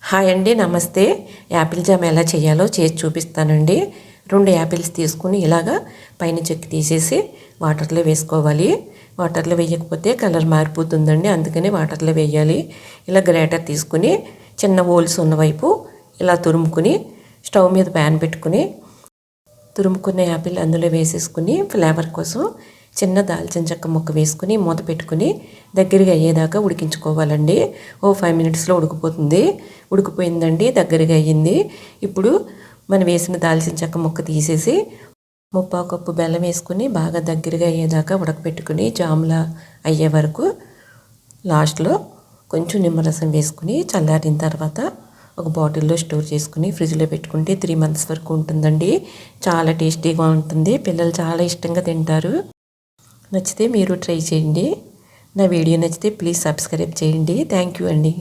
Hi అండి, నమస్తే. Apple jam ఎలా చేయాలో చేసి చూపిస్తానండి. 2 యాపిల్స్ తీసుకుని ఇలాగా పైన చెక్కు తీసేసి వాటర్లో వేసుకోవాలి. వాటర్లో వేయకపోతే కలర్ మారిపోతుందండి, అందుకని వాటర్లో వేయాలి. ఇలా గ్రేటర్ తీసుకుని చిన్న హోల్స్ ఉన్న వైపు ఇలా తురుముకుని స్టవ్ మీద ప్యాన్ పెట్టుకుని తురుముకున్న యాపిల్ అందులో వేసేసుకుని ఫ్లేవర్ కోసం చిన్న దాల్చిన చెక్క ముక్క వేసుకుని మూత పెట్టుకుని దగ్గరగా అయ్యేదాకా ఉడికించుకోవాలండి. 5 మినిట్స్లో ఉడికిపోతుంది. ఉడికిపోయిందండి, దగ్గరగా అయ్యింది. ఇప్పుడు మనం వేసిన దాల్చిన చెక్క ముక్క తీసేసి 3/4 కప్పు బెల్లం వేసుకుని బాగా దగ్గరగా అయ్యేదాకా ఉడకపెట్టుకుని జామ్లా అయ్యే వరకు లాస్ట్లో కొంచెం నిమ్మరసం వేసుకుని చల్లారిన తర్వాత ఒక బాటిల్లో స్టోర్ చేసుకుని ఫ్రిడ్జ్లో పెట్టుకుంటే 3 మంత్స్ వరకు ఉంటుందండి. చాలా టేస్టీగా ఉంటుంది. పిల్లలు చాలా ఇష్టంగా తింటారు. నచ్చితే మీరు ట్రై చేయండి. నా వీడియో నచ్చితే ప్లీజ్ సబ్స్క్రైబ్ చేయండి. థ్యాంక్ యూ అండి.